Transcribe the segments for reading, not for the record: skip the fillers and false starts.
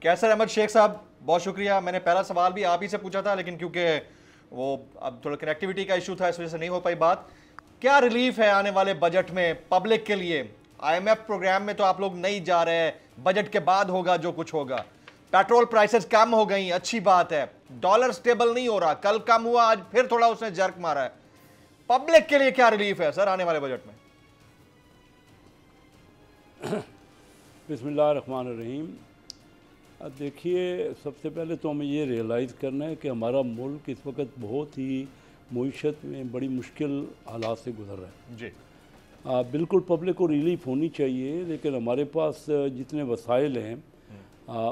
कैसर अहमद शेख साहब, बहुत शुक्रिया। मैंने पहला सवाल भी आप ही से पूछा था, लेकिन क्योंकि वो अब थोड़ा कनेक्टिविटी का इशू था, इस वजह से नहीं हो पाई बात। क्या रिलीफ है आने वाले बजट में पब्लिक के लिए? आईएमएफ प्रोग्राम में तो आप लोग नहीं जा रहे हैं, बजट के बाद होगा जो कुछ होगा। पेट्रोल प्राइसेस कम हो गई, अच्छी बात है। डॉलर स्टेबल नहीं हो रहा, कल कम हुआ, आज फिर थोड़ा उसने जर्क मारा है। पब्लिक के लिए क्या रिलीफ है सर आने वाले बजट में? बिस्मिल्लाहिर्रहमानिर्रहीम। अब देखिए, सबसे पहले तो हमें ये रियलाइज़ करना है कि हमारा मुल्क इस वक्त बहुत ही मईशत में बड़ी मुश्किल हालात से गुजर रहा है जी। बिल्कुल पब्लिक को रिलीफ होनी चाहिए, लेकिन हमारे पास जितने वसाइल हैं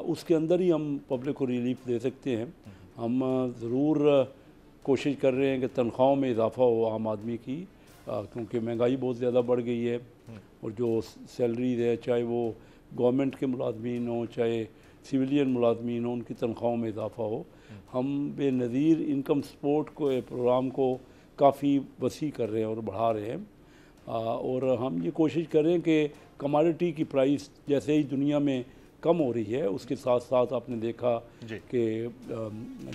उसके अंदर ही हम पब्लिक को रिलीफ दे सकते हैं। हम ज़रूर कोशिश कर रहे हैं कि तनख्वाहों में इजाफ़ा हो आम आदमी की, क्योंकि महंगाई बहुत ज़्यादा बढ़ गई है। और जो सैलरीज है, चाहे वो गवर्नमेंट के मुलाजमीन हों चाहे सिविलियन मुलाजमीन हों, उनकी तनख्वाहों में इजाफ़ा हो। हम बेनज़ीर इनकम सपोर्ट को प्रोग्राम को काफ़ी वसी कर रहे हैं और बढ़ा रहे हैं। और हम ये कोशिश कर रहे हैं कि कमोडिटी की प्राइस जैसे ही दुनिया में कम हो रही है, उसके साथ साथ आपने देखा कि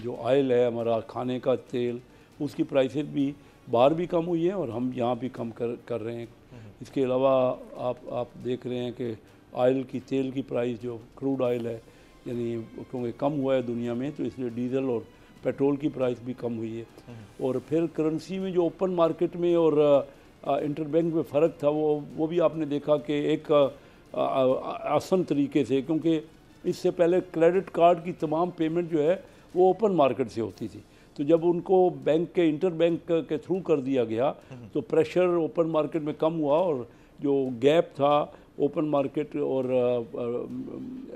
जो ऑयल है, हमारा खाने का तेल, उसकी प्राइसेस भी बाहर भी कम हुई है और हम यहाँ भी कम कर रहे हैं। इसके अलावा आप देख रहे हैं कि ऑयल की, तेल की प्राइस जो क्रूड ऑयल है, यानी क्योंकि कम हुआ है दुनिया में, तो इसलिए डीजल और पेट्रोल की प्राइस भी कम हुई है। और फिर करेंसी में जो ओपन मार्केट में और इंटरबैंक में फ़र्क था, वो भी आपने देखा कि एक आसान तरीके से, क्योंकि इससे पहले क्रेडिट कार्ड की तमाम पेमेंट जो है वो ओपन मार्केट से होती थी। तो जब उनको बैंक के इंटरबैंक के थ्रू कर दिया गया तो प्रेशर ओपन मार्केट में कम हुआ और जो गैप था ओपन मार्केट और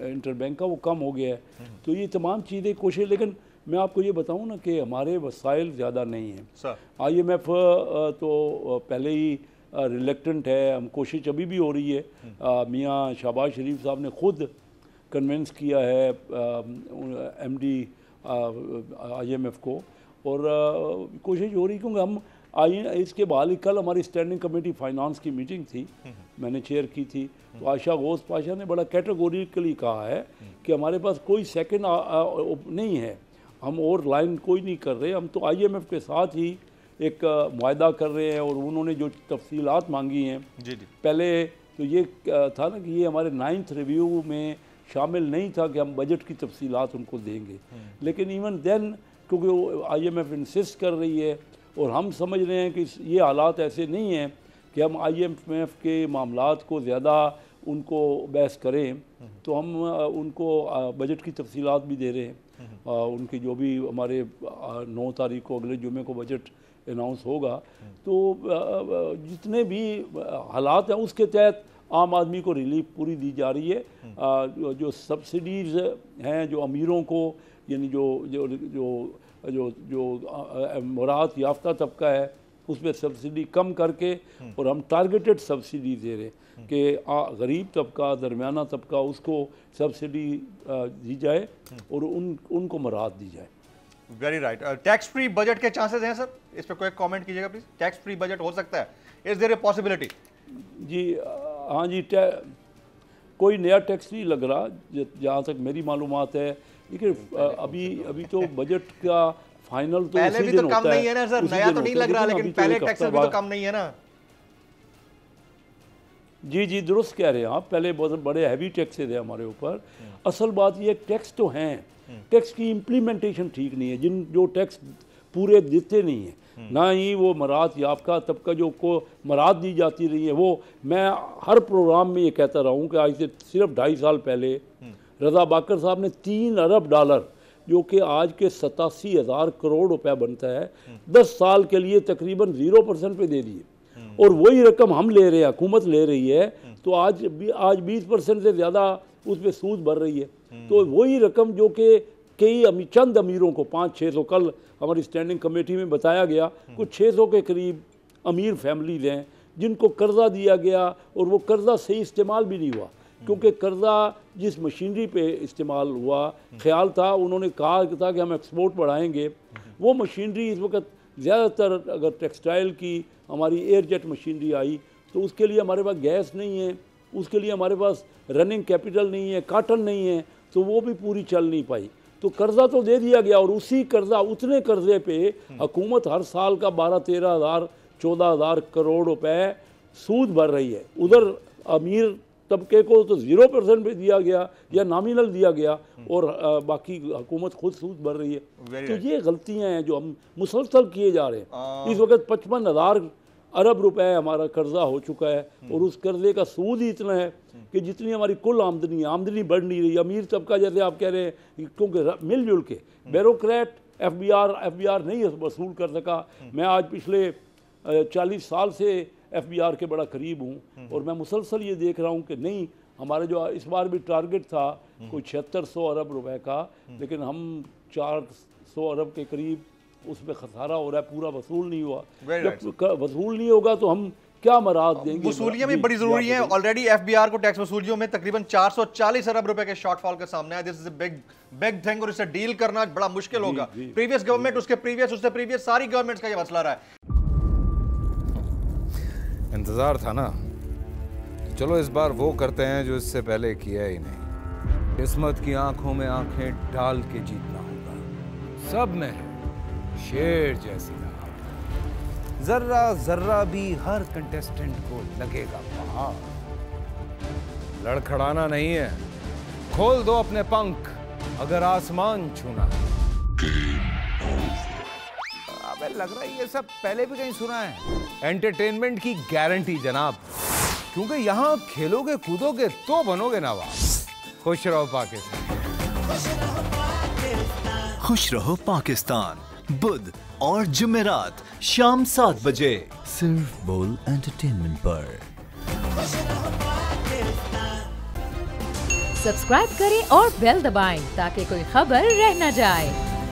इंटरबैंक का, वो कम हो गया है। तो ये तमाम चीज़ें कोशिश, लेकिन मैं आपको ये बताऊं ना कि हमारे वसाइल ज़्यादा नहीं हैं। आईएमएफ तो पहले ही रिलेक्टेंट है, हम कोशिश अभी भी हो रही है। मियाँ शहबाज शरीफ साहब ने खुद कन्विंस किया है एमडी आईएमएफ को, और कोशिश हो रही, क्योंकि हम इसके बहाल ही कल हमारी स्टैंडिंग कमेटी फाइनेंस की मीटिंग थी, मैंने चेयर की थी। तो आशा गौस पाशा ने बड़ा कैटेगोरिकली कहा है कि हमारे पास कोई सेकंड नहीं है, हम और लाइन कोई नहीं कर रहे, हम तो आईएमएफ के साथ ही एक मुआहदा कर रहे हैं। और उन्होंने जो तफसीलात मांगी हैं, पहले तो ये था ना कि ये हमारे 9th रिव्यू में शामिल नहीं था कि हम बजट की तफसीलात उनको देंगे, लेकिन इवन देन क्योंकि आईएमएफ इंसिस्ट कर रही है और हम समझ रहे हैं कि ये हालात ऐसे नहीं हैं कि हम आईएमएफ के मामलात को ज़्यादा उनको बहस करें, तो हम उनको बजट की तफसीलात भी दे रहे हैं। उनकी जो भी हमारे 9 तारीख को अगले जुमे को बजट अनाउंस होगा, तो जितने भी हालात हैं उसके तहत आम आदमी को रिलीफ पूरी दी जा रही है। जो सब्सिडीज़ हैं, जो अमीरों को, यानी जो जो जो जो जो मुराद याफ्ता तबका है, उसमें सब्सिडी कम करके, और हम टारगेटेड सब्सिडी दे रहे हैं कि गरीब तबका, दरमियाना तबका, उसको सब्सिडी दी जाए और उनको मुराद दी जाए। Very right. Tax free budget के चांसेस हैं सर? इस पर कोई कमेंट कीजिएगा प्लीज। टैक्स फ्री बजट हो सकता है? Is there a possibility? जी हाँ जी, कोई नया टैक्स नहीं लग रहा जहाँ तक मेरी मालूमात है, लेकिन अभी तो बजट का फाइनल तो पहले भी तो कम नहीं है ना सर, नया तो नहीं लग रहा, लेकिन पहले टैक्सेस भी तो कम नहीं है ना। जी दुरुस्त कह रहे हैं आप, पहले बहुत बड़े हैवी टैक्सेस है हमारे ऊपर। असल बात ये, टैक्स तो हैं, टैक्स की इम्प्लीमेंटेशन ठीक नहीं है। जो टैक्स पूरे देते नहीं है, ना ही वो मराद याफ्ता तबका जो को मराद दी जाती रही है, वो मैं हर प्रोग्राम में ये कहता रहा हूँ कि आज से सिर्फ 2.5 साल पहले रज़ा बाकर साहब ने 3 अरब डॉलर, जो कि आज के 87,000 करोड़ रुपया बनता है, 10 साल के लिए तकरीबन 0% पे दे दिए। और वही रकम हम ले रहे हैं, हुकूमत ले रही है, तो आज 20% से ज़्यादा उस पर सूद भर रही है। तो वही रकम जो कि चंद अमीरों को 500-600, कल हमारी स्टैंडिंग कमेटी में बताया गया, कुछ 600 के करीब अमीर फैमिलीज हैं जिनको कर्जा दिया गया, और वो कर्जा सही इस्तेमाल भी नहीं हुआ, क्योंकि कर्जा जिस मशीनरी पे इस्तेमाल हुआ, ख्याल था, उन्होंने कहा था कि हम एक्सपोर्ट बढ़ाएंगे, वो मशीनरी इस वक्त ज़्यादातर, अगर टेक्सटाइल की हमारी एयरजेट मशीनरी आई, तो उसके लिए हमारे पास गैस नहीं है, उसके लिए हमारे पास रनिंग कैपिटल नहीं है, काटन नहीं है, तो वो भी पूरी चल नहीं पाई। तो कर्जा तो दे दिया गया और उसी कर्जा उतने कर्जे पे हुकूमत हर साल का 12-13 हज़ार 14 हज़ार करोड़ रुपए सूद भर रही है। उधर अमीर तबके को तो 0% पे दिया गया या नॉमिनल दिया गया और बाकी हुकूमत खुद सूद भर रही है। तो ये गलतियां हैं जो हम मुसलसल किए जा रहे हैं। इस वक्त 55,000 अरब रुपए हमारा कर्जा हो चुका है और उस कर्जे का सूद ही इतना है कि जितनी हमारी कुल आमदनी बढ़ नहीं रही। अमीर तबका जैसे आप कह रहे हैं, क्योंकि मिलजुल के ब्यूरोक्रेट एफबीआर नहीं वसूल कर सका। मैं आज पिछले 40 साल से एफबीआर के बड़ा करीब हूँ और मैं मुसलसल ये देख रहा हूँ कि नहीं, हमारा जो इस बार भी टारगेट था कोई 7600 अरब रुपए का, लेकिन हम 400 अरब के करीब उसमें खसारा हो रहा है, पूरा वसूल नहीं हुआ। जब वसूल नहीं होगा तो हम क्या मराद देंगे? वसूलियां भी बड़ी जरूरी है। ऑलरेडी एफबीआर को टैक्स वसूलियों में तकरीबन 440 अरब रुपए के शॉर्टफॉल का सामने है। This is a big thing और इससे डील करना बड़ा मुश्किल होगा। प्रीवियस गवर्नमेंट, उसके प्रीवियस सारी गवर्नमेंट्स का ये मसला रहा है। इंतजार था ना, चलो इस बार वो करते हैं जो इससे पहले किया ही नहीं। किस्मत की आंखों में आंखें डाल के जीतना होगा। सब में है शेर जैसी राह, जर्रा जर्रा भी हर कंटेस्टेंट को लगेगा पहाड़। लड़खड़ाना नहीं है, खोल दो अपने पंख अगर आसमान छूना है। अबे लग रहा है ये सब पहले भी कहीं सुना है। एंटरटेनमेंट की गारंटी जनाब, क्योंकि यहाँ खेलोगे कूदोगे तो बनोगे नवाब। खुश रहो पाकिस्तान। खुश रहो पाकिस्तान, बुध और जुमेरात शाम 7 बजे सिर्फ बोल एंटरटेनमेंट पर। सब्सक्राइब करें और बेल दबाएं ताकि कोई खबर रह न जाए।